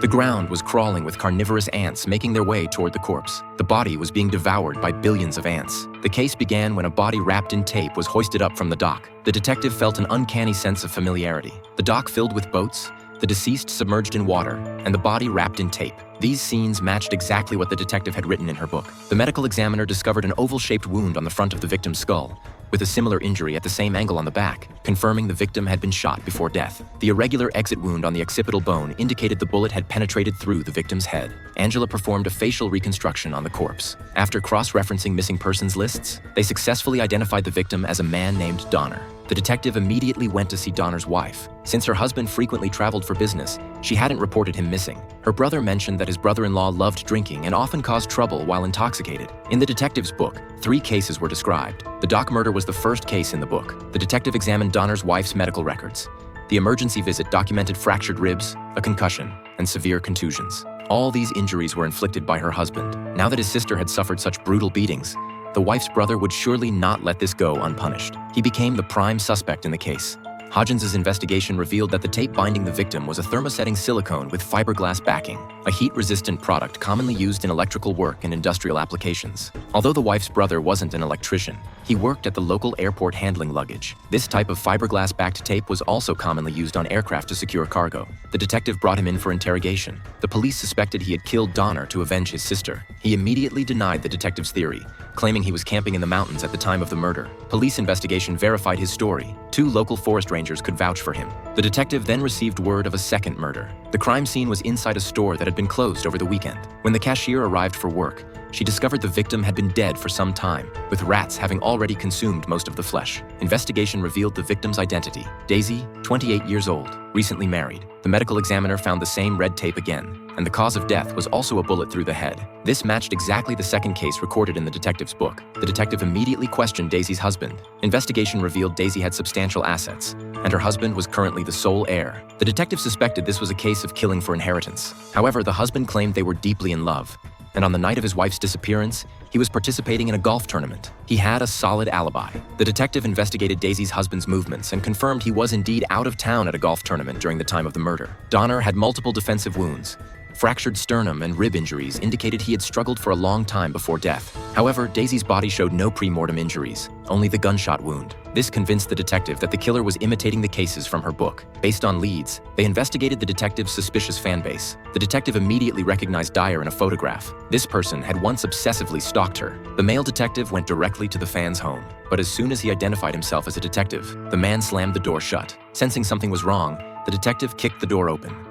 The ground was crawling with carnivorous ants making their way toward the corpse. The body was being devoured by billions of ants. The case began when a body wrapped in tape was hoisted up from the dock. The detective felt an uncanny sense of familiarity. The dock filled with boats, the deceased submerged in water, and the body wrapped in tape. These scenes matched exactly what the detective had written in her book. The medical examiner discovered an oval-shaped wound on the front of the victim's skull, with a similar injury at the same angle on the back, confirming the victim had been shot before death. The irregular exit wound on the occipital bone indicated the bullet had penetrated through the victim's head. Angela performed a facial reconstruction on the corpse. After cross-referencing missing persons lists, they successfully identified the victim as a man named Donner. The detective immediately went to see Donner's wife. Since her husband frequently traveled for business, she hadn't reported him missing. Her brother mentioned that his brother-in-law loved drinking and often caused trouble while intoxicated. In the detective's book, 3 cases were described. The dock murder was the first case in the book. The detective examined Donner's wife's medical records. The emergency visit documented fractured ribs, a concussion, and severe contusions. All these injuries were inflicted by her husband. Now that his sister had suffered such brutal beatings, the wife's brother would surely not let this go unpunished. He became the prime suspect in the case. Hodgins' investigation revealed that the tape binding the victim was a thermosetting silicone with fiberglass backing, a heat-resistant product commonly used in electrical work and industrial applications. Although the wife's brother wasn't an electrician, he worked at the local airport handling luggage. This type of fiberglass-backed tape was also commonly used on aircraft to secure cargo. The detective brought him in for interrogation. The police suspected he had killed Donner to avenge his sister. He immediately denied the detective's theory, claiming he was camping in the mountains at the time of the murder. Police investigation verified his story. 2 local forest rangers could vouch for him. The detective then received word of a second murder. The crime scene was inside a store that had been closed over the weekend. When the cashier arrived for work, she discovered the victim had been dead for some time, with rats having already consumed most of the flesh. Investigation revealed the victim's identity. Daisy, 28 years old, recently married. The medical examiner found the same red tape again, and the cause of death was also a bullet through the head. This matched exactly the second case recorded in the detective's book. The detective immediately questioned Daisy's husband. Investigation revealed Daisy had substantial assets, and her husband was currently the sole heir. The detective suspected this was a case of killing for inheritance. However, the husband claimed they were deeply in love, and on the night of his wife's disappearance, he was participating in a golf tournament. He had a solid alibi. The detective investigated Daisy's husband's movements and confirmed he was indeed out of town at a golf tournament during the time of the murder. Donner had multiple defensive wounds. Fractured sternum and rib injuries indicated he had struggled for a long time before death. However, Daisy's body showed no pre-mortem injuries, only the gunshot wound. This convinced the detective that the killer was imitating the cases from her book. Based on leads, they investigated the detective's suspicious fanbase. The detective immediately recognized Dyer in a photograph. This person had once obsessively stalked her. The male detective went directly to the fan's home, but as soon as he identified himself as a detective, the man slammed the door shut. Sensing something was wrong, the detective kicked the door open.